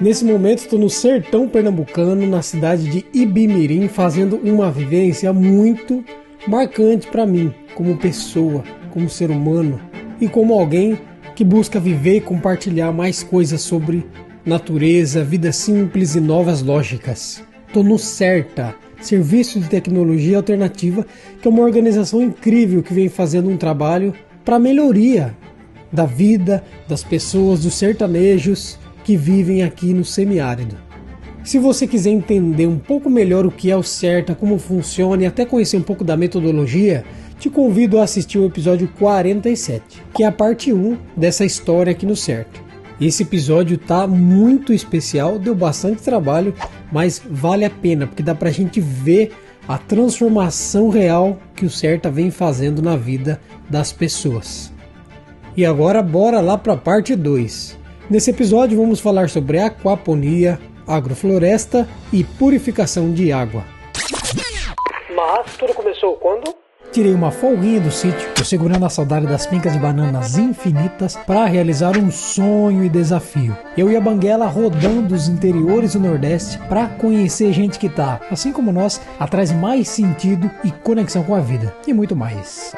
Nesse momento estou no sertão pernambucano, na cidade de Ibimirim, fazendo uma vivência muito marcante para mim, como pessoa, como ser humano e como alguém que busca viver e compartilhar mais coisas sobre natureza, vida simples e novas lógicas. Estou no CERTA, Serviço de Tecnologia Alternativa, que é uma organização incrível que vem fazendo um trabalho para a melhoria da vida das pessoas, dos sertanejos que vivem aqui no semiárido. Se você quiser entender um pouco melhor o que é o CERTA, como funciona e até conhecer um pouco da metodologia, te convido a assistir o episódio 47, que é a parte 1 dessa história aqui no CERTA. Esse episódio tá muito especial, deu bastante trabalho, mas vale a pena, porque dá pra gente ver a transformação real que o CERTA vem fazendo na vida das pessoas. E agora bora lá pra parte 2. Nesse episódio vamos falar sobre aquaponia, agrofloresta e purificação de água. Mas tudo começou quando? Tirei uma folguinha do sítio, tô segurando a saudade das fincas de bananas infinitas para realizar um sonho e desafio. Eu e a Banguela rodando os interiores do Nordeste para conhecer gente que tá, assim como nós, atrás de mais sentido e conexão com a vida, e muito mais.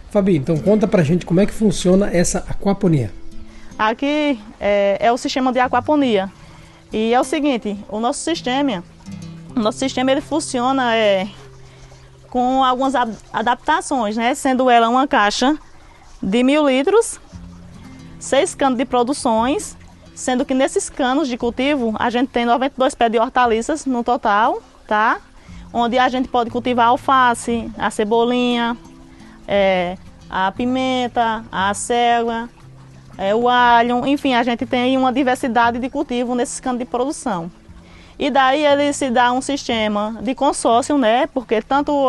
Fabi, então conta pra gente como é que funciona essa aquaponia. Aqui é o sistema de aquaponia. E é o seguinte, o nosso sistema ele funciona com algumas adaptações, né? Sendo ela uma caixa de 1000 litros, 6 canos de produções, sendo que nesses canos de cultivo a gente tem 92 pés de hortaliças no total, tá? Onde a gente pode cultivar a alface, a cebolinha, a pimenta, a acelga, o alho, enfim, a gente tem uma diversidade de cultivo nesses canos de produção. E daí ele se dá um sistema de consórcio, né? Porque tanto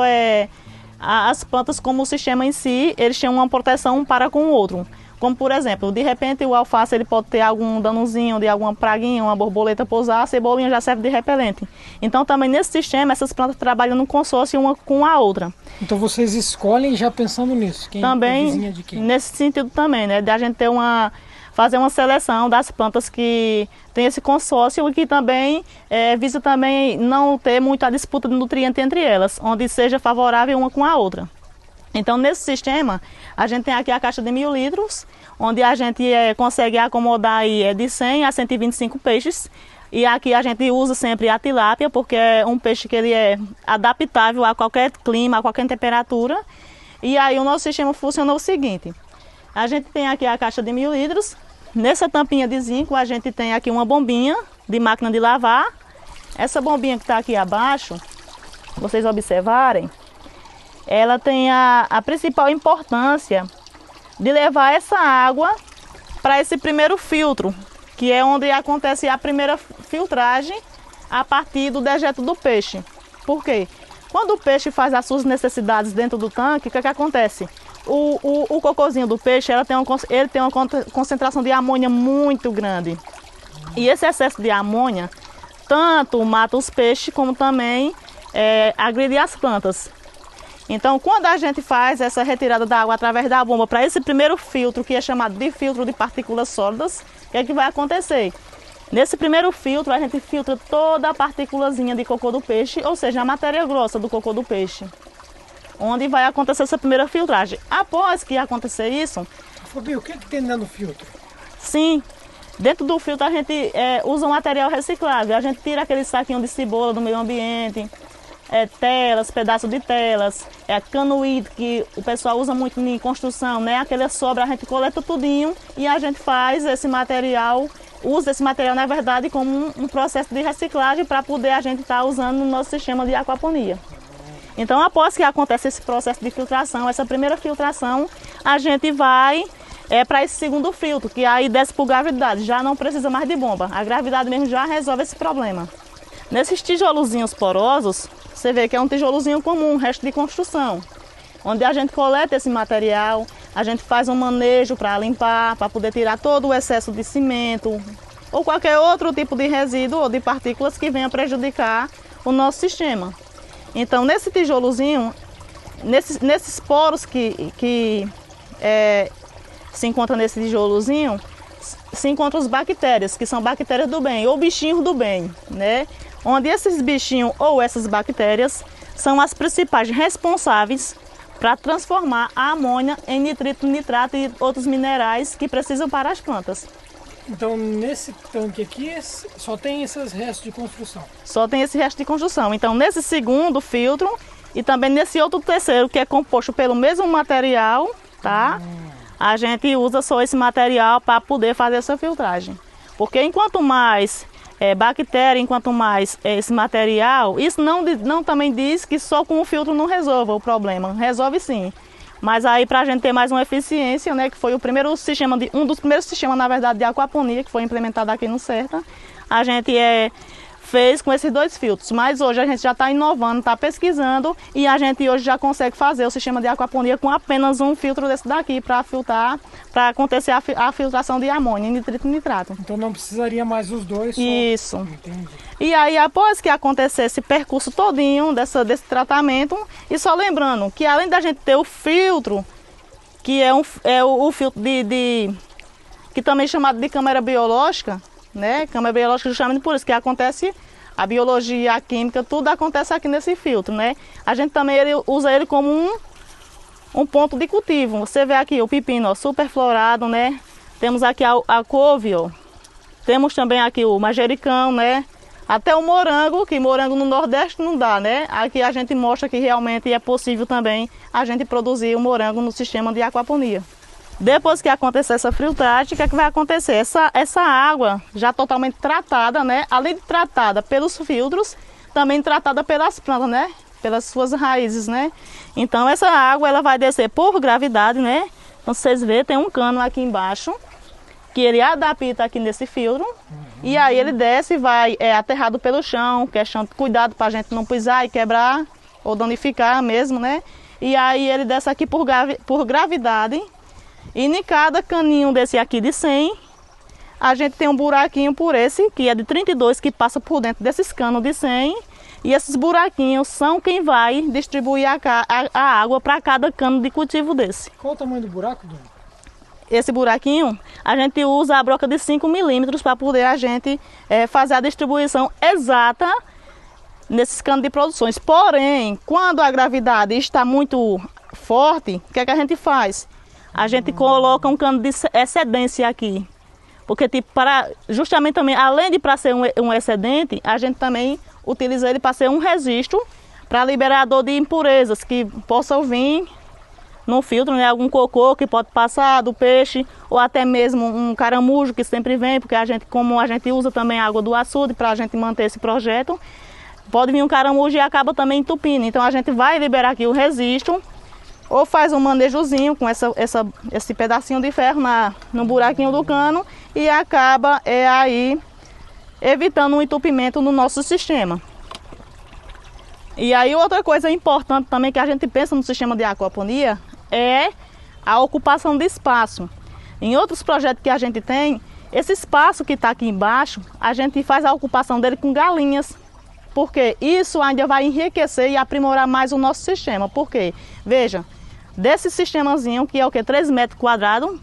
as plantas como o sistema em si, eles têm uma proteção um para com o outro. Como por exemplo, de repente o alface ele pode ter algum danozinho de alguma praguinha, uma borboleta pousar, a cebolinha já serve de repelente. Então também nesse sistema essas plantas trabalham no consórcio uma com a outra. Então vocês escolhem já pensando nisso, quem também, é vizinha de quem? Nesse sentido também, né? De a gente fazer uma seleção das plantas que tem esse consórcio e que também visa também não ter muita disputa de nutriente entre elas, onde seja favorável uma com a outra. Então, nesse sistema, a gente tem aqui a caixa de 1000 litros, onde a gente consegue acomodar aí, de 100 a 125 peixes. E aqui a gente usa sempre a tilápia, porque é um peixe que ele é adaptável a qualquer clima, a qualquer temperatura. E aí o nosso sistema funciona o seguinte. A gente tem aqui a caixa de 1000 litros. Nessa tampinha de zinco, a gente tem aqui uma bombinha de máquina de lavar. Essa bombinha que está aqui abaixo, vocês observarem, ela tem a principal importância de levar essa água para esse primeiro filtro, que é onde acontece a primeira filtragem a partir do dejeto do peixe. Por quê? Quando o peixe faz as suas necessidades dentro do tanque, o que acontece? O cocôzinho do peixe ele tem uma concentração de amônia muito grande. E esse excesso de amônia tanto mata os peixes como também agride as plantas. Então, quando a gente faz essa retirada da água através da bomba para esse primeiro filtro, que é chamado de filtro de partículas sólidas, o que é que vai acontecer? Nesse primeiro filtro, a gente filtra toda a partículazinha de cocô do peixe, ou seja, a matéria grossa do cocô do peixe, onde vai acontecer essa primeira filtragem. Após que acontecer isso... Fabi, o que tem dentro do filtro? Sim, dentro do filtro a gente usa um material reciclável, a gente tira aquele saquinho de cebola do meio ambiente, telas, pedaços de telas, canoído que o pessoal usa muito em construção, né? Aquela sobra a gente coleta tudinho e a gente faz esse material, usa esse material na verdade como um processo de reciclagem para poder a gente estar usando no nosso sistema de aquaponia. Então após que acontece esse processo de filtração, essa primeira filtração, a gente vai para esse segundo filtro, que aí desce por gravidade, já não precisa mais de bomba, a gravidade mesmo já resolve esse problema. Nesses tijolozinhos porosos, você vê que é um tijolozinho comum, um resto de construção, onde a gente coleta esse material, a gente faz um manejo para limpar, para poder tirar todo o excesso de cimento ou qualquer outro tipo de resíduo ou de partículas que venha prejudicar o nosso sistema. Então, nesse tijolozinho, nesses poros que se encontram nesse tijolozinho, se encontram as bactérias, que são bactérias do bem, ou bichinhos do bem, né? Onde esses bichinhos ou essas bactérias são as principais responsáveis para transformar a amônia em nitrito, nitrato e outros minerais que precisam para as plantas. Então, nesse tanque aqui, só tem esses restos de construção? Só tem esse resto de construção. Então, nesse segundo filtro e também nesse outro terceiro, que é composto pelo mesmo material, tá? A gente usa só esse material para poder fazer essa filtragem. Porque enquanto mais bactéria, enquanto mais esse material, isso não também diz que só com o filtro não resolva o problema. Resolve sim. Mas aí, para a gente ter mais uma eficiência, né, que foi um dos primeiros sistemas, na verdade, de aquaponia que foi implementado aqui no Serta, a gente fez com esses 2 filtros. Mas hoje a gente já está inovando, está pesquisando e a gente hoje já consegue fazer o sistema de aquaponia com apenas um filtro desse daqui para filtrar, para acontecer a filtração de amônia, nitrito e nitrato. Então não precisaria mais os 2 só? Isso. Entendi. E aí, após que acontecer esse percurso todinho desse tratamento, e só lembrando que além da gente ter o filtro, que é o filtro que também é chamado de câmara biológica, né? Câmara biológica justamente por isso que acontece a biologia, a química, tudo acontece aqui nesse filtro, né? A gente também usa ele como um ponto de cultivo. Você vê aqui o pepino, ó, super florado, né? Temos aqui a couve, ó. Temos também aqui o manjericão, né? Até o morango, que morango no Nordeste não dá, né? Aqui a gente mostra que realmente é possível também a gente produzir o morango no sistema de aquaponia. Depois que acontecer essa filtragem, o que é que vai acontecer? Essa água já totalmente tratada, né? Além de tratada pelos filtros, também tratada pelas plantas, né? Pelas suas raízes, né? Então essa água ela vai descer por gravidade, né? Então vocês veem, tem um cano aqui embaixo, que ele adapta aqui nesse filtro, e aí ele desce e vai aterrado pelo chão, questão de cuidado para a gente não pisar e quebrar, ou danificar mesmo, né? E aí ele desce aqui por gravidade. E em cada caninho desse aqui de 100, a gente tem um buraquinho por esse, que é de 32, que passa por dentro desses canos de 100. E esses buraquinhos são quem vai distribuir a água para cada cano de cultivo desse. Qual o tamanho do buraco, Dona? Esse buraquinho, a gente usa a broca de 5 milímetros para poder a gente fazer a distribuição exata nesses canos de produções. Porém, quando a gravidade está muito forte, o que é que a gente faz? A gente coloca um cano de excedência aqui, porque tipo, justamente também, além de para ser um excedente, a gente também utiliza ele para ser um registro para liberador de impurezas que possam vir no filtro, né? Algum cocô que pode passar do peixe, ou até mesmo um caramujo que sempre vem, porque como a gente usa também água do açude para a gente manter esse projeto, pode vir um caramujo e acaba também entupindo. Então a gente vai liberar aqui o registro, ou faz um manejozinho com esse pedacinho de ferro no buraquinho do cano e acaba aí evitando um entupimento no nosso sistema. E aí outra coisa importante também que a gente pensa no sistema de aquaponia é a ocupação de espaço. Em outros projetos que a gente tem, esse espaço que está aqui embaixo, a gente faz a ocupação dele com galinhas. Porque isso ainda vai enriquecer e aprimorar mais o nosso sistema. Por quê? Veja, desse sistemazinho, que é o quê? 3 metros quadrados,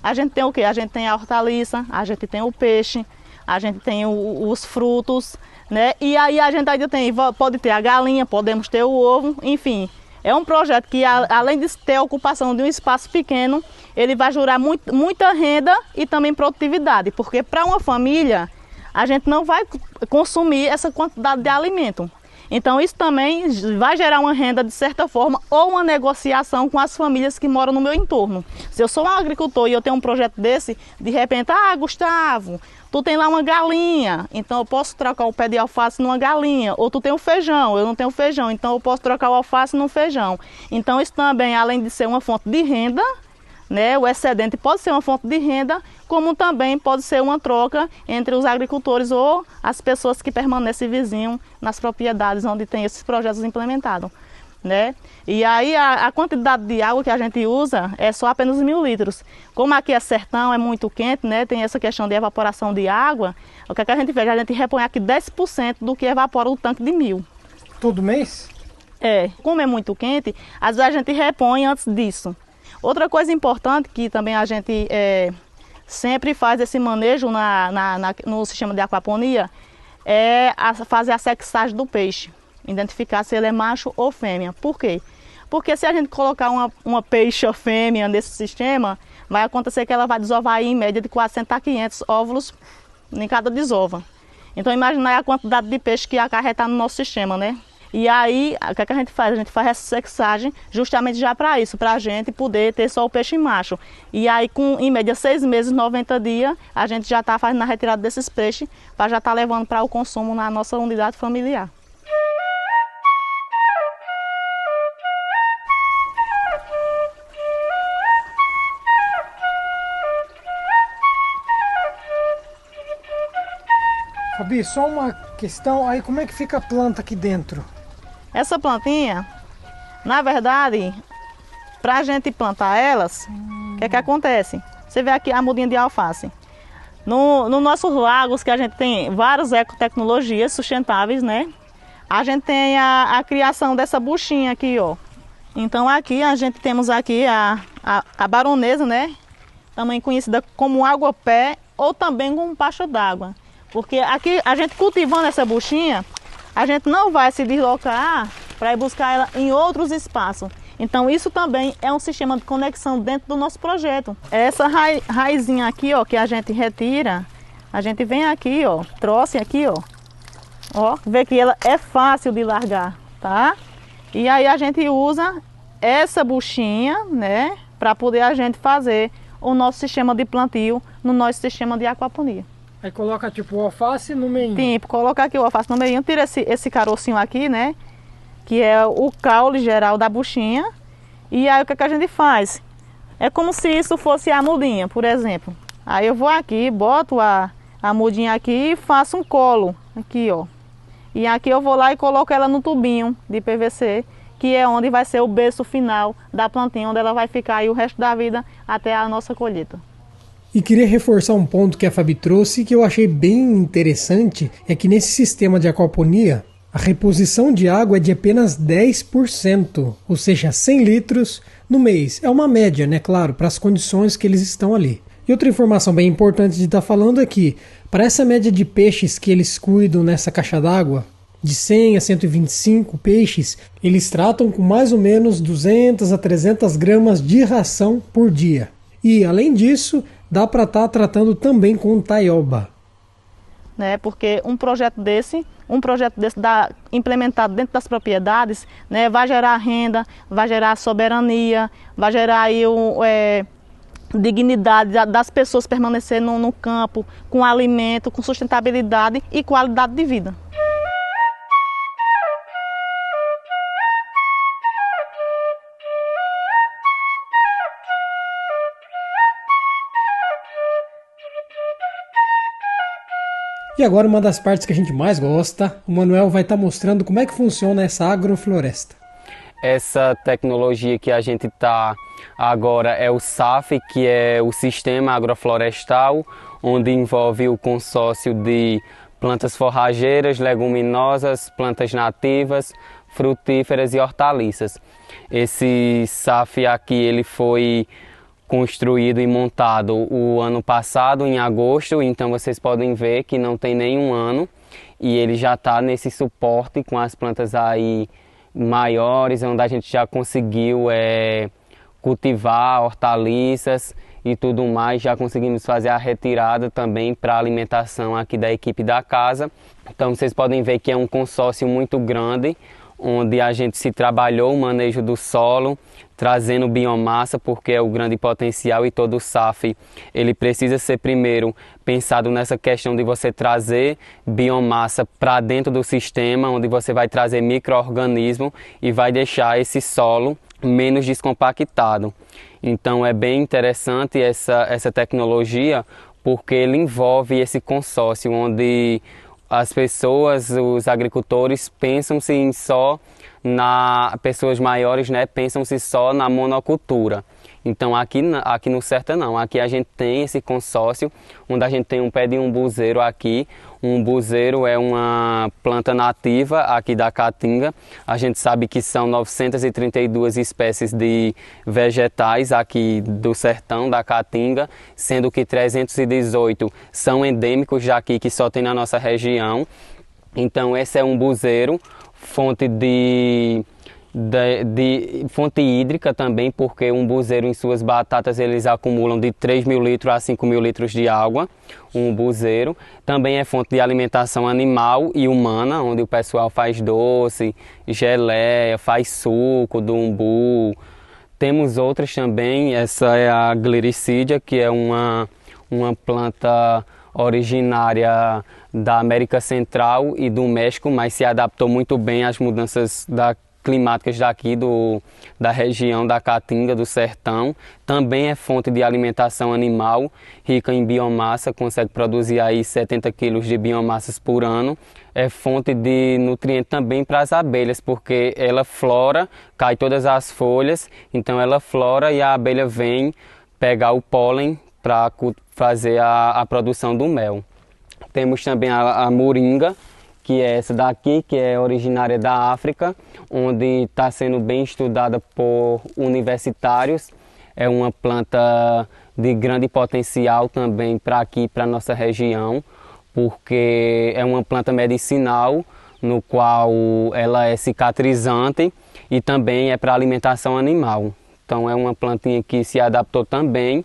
a gente tem o quê? A gente tem a hortaliça, a gente tem o peixe, a gente tem os frutos, né? E aí a gente ainda pode ter a galinha, podemos ter o ovo, enfim. É um projeto que, além de ter a ocupação de um espaço pequeno, ele vai gerar muita renda e também produtividade. Porque para uma família, a gente não vai consumir essa quantidade de alimento. Então isso também vai gerar uma renda de certa forma ou uma negociação com as famílias que moram no meu entorno. Se eu sou um agricultor e eu tenho um projeto desse, de repente, Gustavo, tu tem lá uma galinha, então eu posso trocar o pé de alface numa galinha. Ou tu tem o feijão, eu não tenho feijão, então eu posso trocar o alface num feijão. Então isso também, além de ser uma fonte de renda, né, o excedente pode ser uma fonte de renda, como também pode ser uma troca entre os agricultores ou as pessoas que permanecem vizinhos nas propriedades onde tem esses projetos implementados. né? E aí a quantidade de água que a gente usa é só apenas 1.000 litros. Como aqui é sertão, é muito quente, né? Tem essa questão de evaporação de água. O que é que a gente faz? A gente repõe aqui 10% do que evapora o tanque de 1.000. Todo mês? Como é muito quente, às vezes a gente repõe antes disso. Outra coisa importante que também a gente sempre faz esse manejo no sistema de aquaponia é fazer a sexagem do peixe. Identificar se ele é macho ou fêmea. Por quê? Porque se a gente colocar uma peixe fêmea nesse sistema, vai acontecer que ela vai desovar aí, em média de 400 a 500 óvulos em cada desova. Então imagina a quantidade de peixe que acarretar no nosso sistema, né? E aí, o que é que a gente faz? A gente faz essa sexagem justamente já para isso, para a gente poder ter só o peixe macho. E aí, com em média 6 meses, 90 dias, a gente já está fazendo a retirada desses peixes para já estar levando para o consumo na nossa unidade familiar. Fabi, só uma questão, aí como é que fica a planta aqui dentro? Essa plantinha, na verdade, para a gente plantar elas, o que é que acontece? Você vê aqui a mudinha de alface. No nossos lagos, que a gente tem várias ecotecnologias sustentáveis, né? A gente tem a criação dessa buchinha aqui, ó. Então aqui a gente temos aqui a baronesa, né? Também conhecida como água-pé ou também como paxa d'água. Porque aqui a gente cultivando essa buchinha, a gente não vai se deslocar para ir buscar ela em outros espaços. Então isso também é um sistema de conexão dentro do nosso projeto. Essa raizinha aqui, ó, que a gente retira, a gente vem aqui, ó, trouxe aqui, ó, vê que ela é fácil de largar, tá? E aí a gente usa essa buchinha, né, para poder a gente fazer o nosso sistema de plantio no nosso sistema de aquaponia. Aí coloca tipo o alface no meio. Tipo, coloca aqui o alface no meio, tira esse carocinho aqui, né? Que é o caule geral da buchinha. E aí o que a gente faz? É como se isso fosse a mudinha, por exemplo. Aí eu vou aqui, boto a mudinha aqui e faço um colo aqui, ó. E aqui eu vou lá e coloco ela no tubinho de PVC, que é onde vai ser o berço final da plantinha, onde ela vai ficar aí o resto da vida até a nossa colheita. E queria reforçar um ponto que a Fabi trouxe que eu achei bem interessante, é que nesse sistema de aquaponia, a reposição de água é de apenas 10%, ou seja, 100 litros no mês. É uma média, né, claro, para as condições que eles estão ali. E outra informação bem importante de estar falando é que, para essa média de peixes que eles cuidam nessa caixa d'água, de 100 a 125 peixes, eles tratam com mais ou menos 200 a 300 gramas de ração por dia. E, além disso, dá para estar tratando também com taioba. Né, porque um projeto desse implementado dentro das propriedades, né, vai gerar renda, vai gerar soberania, vai gerar aí dignidade das pessoas permanecerem no campo, com alimento, com sustentabilidade e qualidade de vida. E agora uma das partes que a gente mais gosta, o Manuel vai estar mostrando como é que funciona essa agrofloresta. Essa tecnologia que a gente está agora é o SAF, que é o Sistema Agroflorestal, onde envolve o consórcio de plantas forrageiras, leguminosas, plantas nativas, frutíferas e hortaliças. Esse SAF aqui ele foi construído e montado o ano passado, em agosto, então vocês podem ver que não tem nenhum ano e ele já está nesse suporte com as plantas aí maiores, onde a gente já conseguiu cultivar hortaliças e tudo mais, já conseguimos fazer a retirada também para alimentação aqui da equipe da casa. Então vocês podem ver que é um consórcio muito grande, onde a gente se trabalhou o manejo do solo, trazendo biomassa, porque é o grande potencial e todo o SAF ele precisa ser primeiro pensado nessa questão de você trazer biomassa para dentro do sistema, onde você vai trazer micro-organismo e vai deixar esse solo menos descompactado. Então é bem interessante essa tecnologia, porque ele envolve esse consórcio, onde as pessoas, os agricultores pensam-se só pessoas maiores, né, pensam-se só na monocultura. Então aqui no Sertão não, aqui a gente tem esse consórcio, onde a gente tem um pé de umbuzeiro aqui. O umbuzeiro é uma planta nativa aqui da Caatinga. A gente sabe que são 932 espécies de vegetais aqui do sertão da Caatinga, sendo que 318 são endêmicos daqui, que só tem na nossa região. Então esse é um umbuzeiro, fonte de fonte hídrica também, porque um umbuzeiro em suas batatas eles acumulam de 3.000 litros a 5.000 litros de água. Um umbuzeiro também é fonte de alimentação animal e humana, onde o pessoal faz doce, geleia, faz suco do umbu. Temos outras também, essa é a Gliricidia, que é uma planta originária da América Central e do México, mas se adaptou muito bem às mudanças climáticas daqui da região da Caatinga, do sertão. Também é fonte de alimentação animal, rica em biomassa, consegue produzir aí 70 quilos de biomassas por ano. É fonte de nutriente também para as abelhas, porque ela flora, cai todas as folhas, então ela flora e a abelha vem pegar o pólen para fazer a produção do mel. Temos também a moringa, que é essa daqui, que é originária da África, onde está sendo bem estudada por universitários. É uma planta de grande potencial também para aqui, para a nossa região, porque é uma planta medicinal, no qual ela é cicatrizante e também é para alimentação animal. Então é uma plantinha que se adaptou também.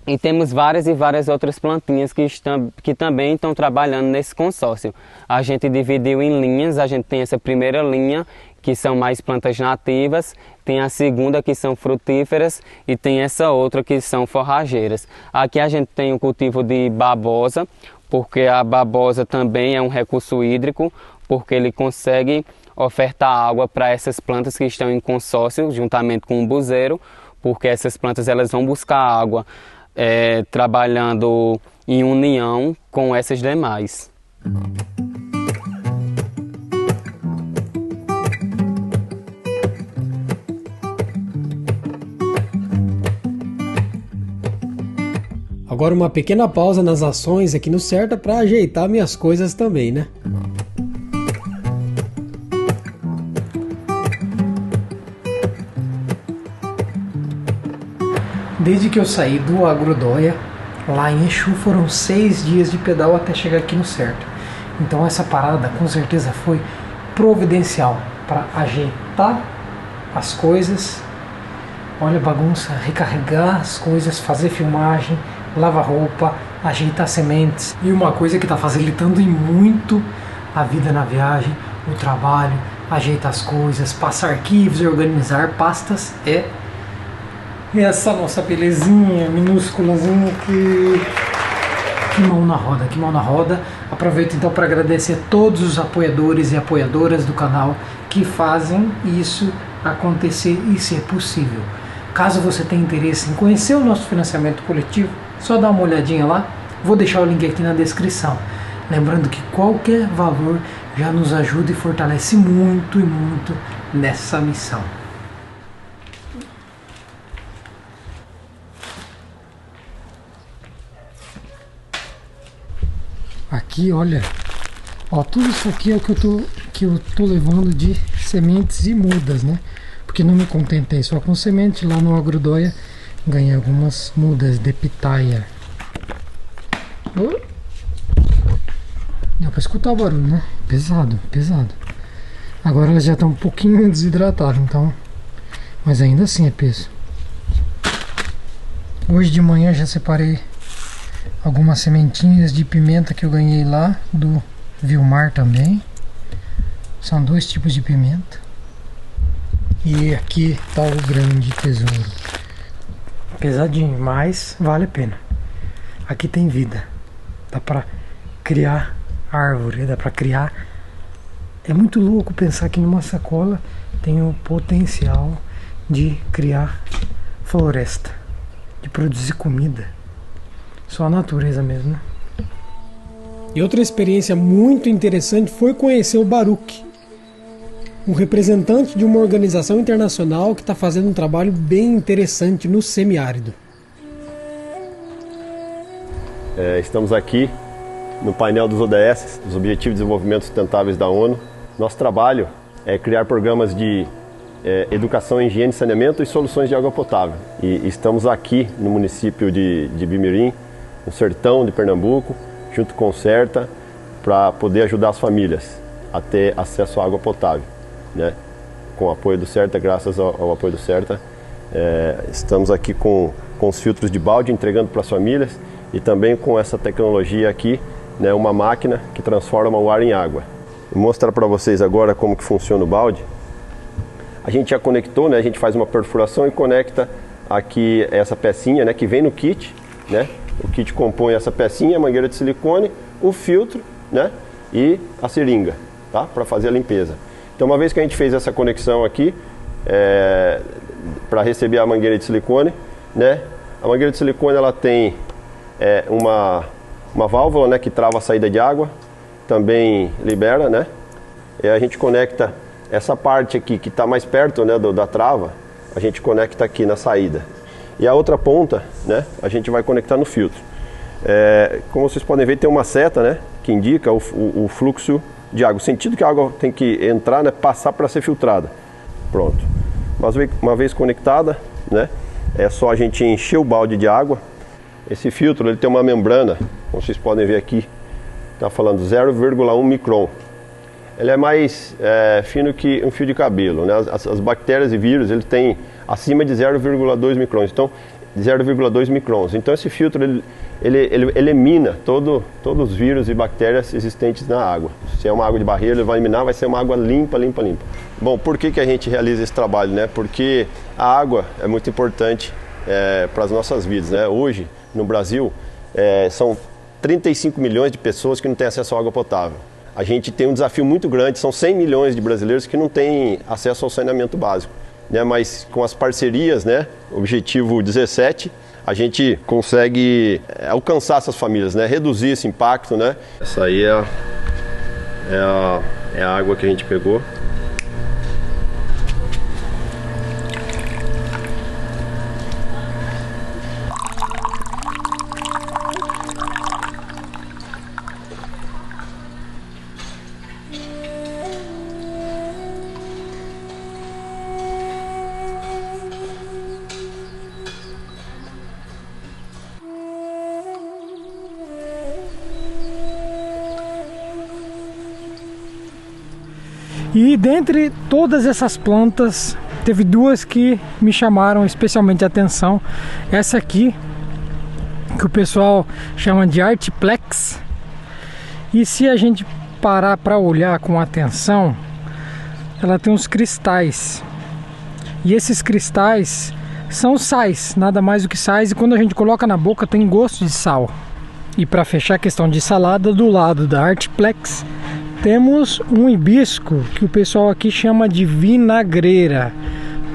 E temos várias e várias outras plantinhas que também estão trabalhando nesse consórcio. A gente dividiu em linhas, a gente tem essa primeira linha, que são mais plantas nativas, tem a segunda, que são frutíferas, e tem essa outra, que são forrageiras. Aqui a gente tem o cultivo de babosa, porque a babosa também é um recurso hídrico, porque ele consegue ofertar água para essas plantas que estão em consórcio, juntamente com o umbuzeiro, porque essas plantas elas vão buscar água trabalhando em união com essas demais. Agora uma pequena pausa nas ações aqui no Certa para ajeitar minhas coisas também, né? Desde que eu saí do Agrodóia, lá em Exu, foram 6 dias de pedal até chegar aqui no Certo. Então essa parada com certeza foi providencial para ajeitar as coisas, olha a bagunça, recarregar as coisas, fazer filmagem, lavar roupa, ajeitar sementes. E uma coisa que está facilitando muito a vida na viagem, o trabalho, ajeitar as coisas, passar arquivos e organizar pastas é essa nossa belezinha minúsculazinha que mão na roda, que mão na roda. Aproveito então para agradecer a todos os apoiadores e apoiadoras do canal que fazem isso acontecer e ser possível. Caso você tenha interesse em conhecer o nosso financiamento coletivo, só dá uma olhadinha lá, vou deixar o link aqui na descrição. Lembrando que qualquer valor já nos ajuda e fortalece muito e muito nessa missão. Aqui, olha, ó, tudo isso aqui é o que eu tô levando de sementes e mudas, né? Porque não me contentei só com semente. Lá no Agrodóia ganhei algumas mudas de pitaia. Deu pra escutar o barulho, né? Pesado, pesado. Agora elas já estão um pouquinho desidratadas, então, mas ainda assim é peso. Hoje de manhã já separei algumas sementinhas de pimenta que eu ganhei lá do Vilmar também. São 2 tipos de pimenta. E aqui está o grande tesouro. Pesadinho, mas vale a pena. Aqui tem vida. Dá para criar árvore, dá para criar. É muito louco pensar que numa sacola tem o potencial de criar floresta, de produzir comida. Só a natureza mesmo, né? E outra experiência muito interessante foi conhecer o Baruch, um representante de uma organização internacional que está fazendo um trabalho bem interessante no semiárido. Estamos aqui no painel dos ODS, dos Objetivos de Desenvolvimento Sustentáveis da ONU. Nosso trabalho é criar programas de educação, higiene, saneamento e soluções de água potável. E estamos aqui no município de Ibimirim, no sertão de Pernambuco, junto com o CERTA, para poder ajudar as famílias a ter acesso à água potável, né? Com o apoio do CERTA, graças ao apoio do CERTA, estamos aqui com os filtros de balde entregando para as famílias e também com essa tecnologia aqui, né, uma máquina que transforma o ar em água. Vou mostrar para vocês agora como que funciona o balde. A gente já conectou, né, a gente faz uma perfuração e conecta aqui essa pecinha, né, que vem no kit, né? O kit compõe essa pecinha, a mangueira de silicone, o filtro, né, e a seringa, tá? Para fazer a limpeza. Então, uma vez que a gente fez essa conexão aqui, para receber a mangueira de silicone, né? A mangueira de silicone ela tem uma válvula, né, que trava a saída de água, também libera, né? E a gente conecta essa parte aqui que está mais perto, né, da trava, a gente conecta aqui na saída. E a outra ponta, né, a gente vai conectar no filtro. Como vocês podem ver, tem uma seta, né, que indica o fluxo de água, o sentido que a água tem que entrar, né, passar para ser filtrada. Pronto. Uma vez conectada, né, é só a gente encher o balde de água. Esse filtro ele tem uma membrana, como vocês podem ver aqui, está falando 0,1 micron. Ele é mais fino que um fio de cabelo, né? As bactérias e vírus ele tem acima de 0,2 microns, então 0,2 microns. Então esse filtro ele elimina todos os vírus e bactérias existentes na água. Se é uma água de barreira, ele vai eliminar, vai ser uma água limpa. Bom, por que a gente realiza esse trabalho, né? Porque a água é muito importante para as nossas vidas, né? Hoje, no Brasil, são 35 milhões de pessoas que não têm acesso à água potável. A gente tem um desafio muito grande, são 100 milhões de brasileiros que não têm acesso ao saneamento básico, né? Mas com as parcerias, né? Objetivo 17, a gente consegue alcançar essas famílias, né? Reduzir esse impacto, né? Essa aí é a água que a gente pegou. E dentre todas essas plantas, teve duas que me chamaram especialmente a atenção. Essa aqui, que o pessoal chama de Artiplex. E se a gente parar para olhar com atenção, ela tem uns cristais. E esses cristais são sais, nada mais do que sais. E quando a gente coloca na boca tem gosto de sal. E para fechar a questão de salada, do lado da Artiplex, temos um hibisco que o pessoal aqui chama de vinagreira.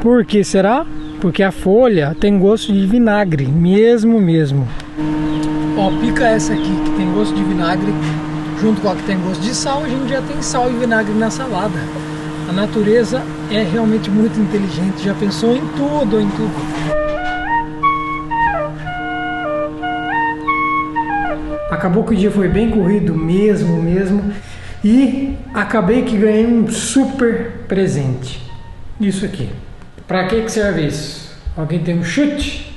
Por que será? Porque a folha tem gosto de vinagre, mesmo. Ó, pica essa aqui que tem gosto de vinagre, junto com a que tem gosto de sal, a gente já tem sal e vinagre na salada. A natureza é realmente muito inteligente, já pensou em tudo. Acabou que o dia foi bem corrido mesmo. E acabei que ganhei um super presente. Isso aqui. Pra que serve isso? Alguém tem um chute?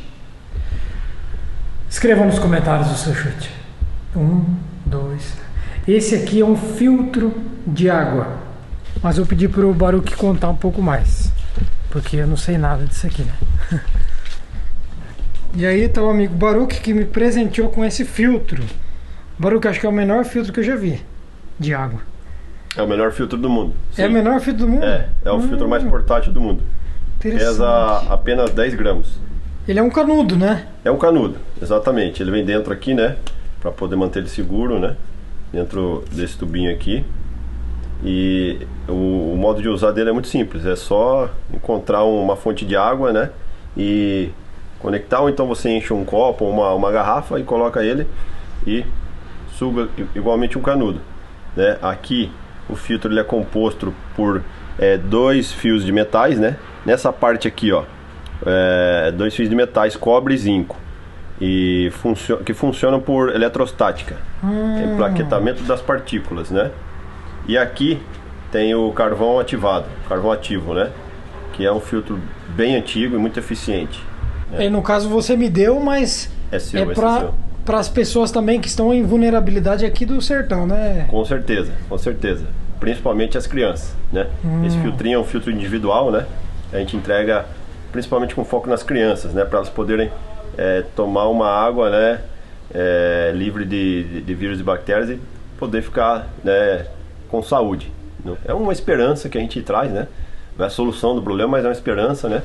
Escreva nos comentários o seu chute. 1, 2. Esse aqui é um filtro de água. Mas eu pedi pro Baruch contar um pouco mais, porque eu não sei nada disso aqui, né? E aí tá o amigo Baruch que me presenteou com esse filtro. Baruch, acho que é o menor filtro que eu já vi de água. É o melhor filtro do mundo. Sim. É o menor filtro do mundo? É o filtro mais portátil do mundo. Pesa apenas 10 gramas. Ele é um canudo, né? É um canudo, exatamente. Ele vem dentro aqui, né? Para poder manter ele seguro, né? Dentro desse tubinho aqui. E o modo de usar dele é muito simples. É só encontrar uma fonte de água, né? E conectar, ou então você enche um copo ou uma garrafa e coloca ele e suga igualmente um canudo, né? Aqui o filtro ele é composto por 2 fios de metais, né? Nessa parte aqui, ó, 2 fios de metais, cobre e zinco, e que funcionam por eletrostática, emplaquetamento das partículas, né? E aqui tem o carvão ativado, carvão ativo, né? Que é um filtro bem antigo e muito eficiente, né? E no caso você me deu, mas seu, para as pessoas também que estão em vulnerabilidade aqui do sertão, né? Com certeza, com certeza. Principalmente as crianças, né? Esse filtrinho é um filtro individual, né? A gente entrega principalmente com foco nas crianças, né? Para elas poderem tomar uma água, né? Livre de vírus e bactérias e poder ficar, né, com saúde. É uma esperança que a gente traz, né? Não é a solução do problema, mas é uma esperança, né?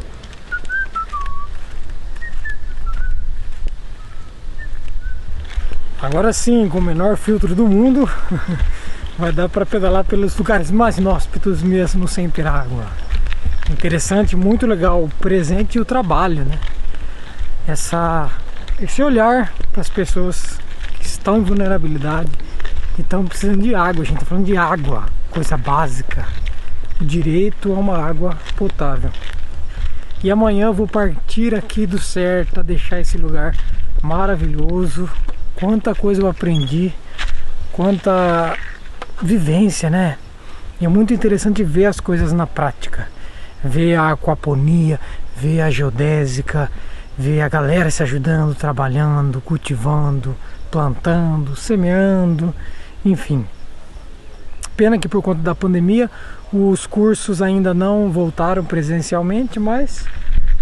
Agora sim, com o menor filtro do mundo, vai dar para pedalar pelos lugares mais inóspitos mesmo sem ter água. Interessante, muito legal o presente e o trabalho, né? Esse olhar para as pessoas que estão em vulnerabilidade e estão precisando de água. A gente está falando de água, coisa básica, o direito a uma água potável. E amanhã eu vou partir aqui do Serta, deixar esse lugar maravilhoso. Quanta coisa eu aprendi, quanta vivência, né? E é muito interessante ver as coisas na prática, ver a aquaponia, ver a geodésica, ver a galera se ajudando, trabalhando, cultivando, plantando, semeando, enfim. Pena que por conta da pandemia os cursos ainda não voltaram presencialmente, mas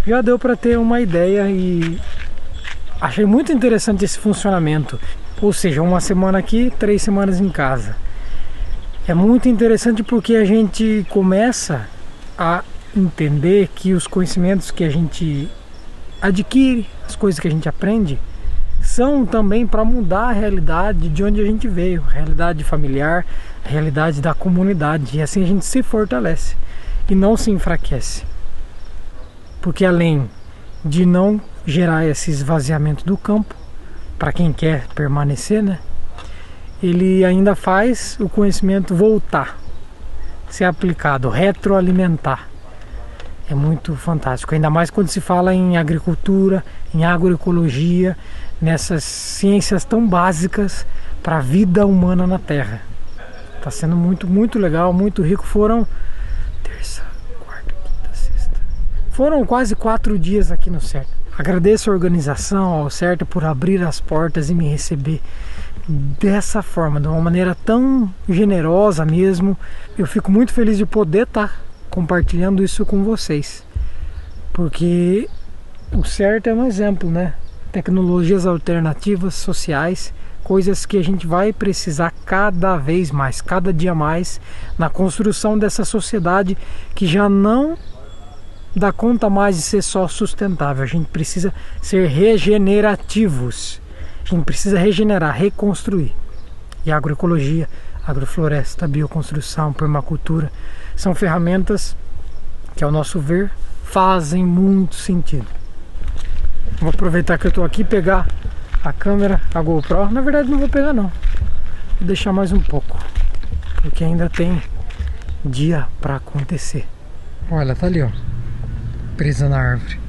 já deu para ter uma ideia e achei muito interessante esse funcionamento. Ou seja, 1 semana aqui, 3 semanas em casa. É muito interessante porque a gente começa a entender que os conhecimentos que a gente adquire, as coisas que a gente aprende, são também para mudar a realidade de onde a gente veio, a realidade familiar, a realidade da comunidade. E assim a gente se fortalece e não se enfraquece. Porque além de não gerar esse esvaziamento do campo, para quem quer permanecer, né? Ele ainda faz o conhecimento voltar, ser aplicado, retroalimentar. É muito fantástico, ainda mais quando se fala em agricultura, em agroecologia, nessas ciências tão básicas para a vida humana na Terra. Está sendo muito, muito legal, muito rico. Foram terça, quarta, quinta, sexta. Foram quase 4 dias aqui no Serta. Agradeço a organização, ao Serta, por abrir as portas e me receber dessa forma, de uma maneira tão generosa mesmo. Eu fico muito feliz de poder estar compartilhando isso com vocês, porque o Serta é um exemplo, né? Tecnologias alternativas, sociais, coisas que a gente vai precisar cada vez mais, cada dia mais, na construção dessa sociedade que já não dá conta mais de ser só sustentável. A gente precisa ser regenerativos, a gente precisa regenerar, reconstruir. E a agroecologia, agrofloresta, bioconstrução, permacultura são ferramentas que, ao nosso ver, fazem muito sentido. Vou aproveitar que eu estou aqui, pegar a câmera, a GoPro. Na verdade não vou pegar não, vou deixar mais um pouco, porque ainda tem dia para acontecer. Olha, tá ali, ó, presa na árvore.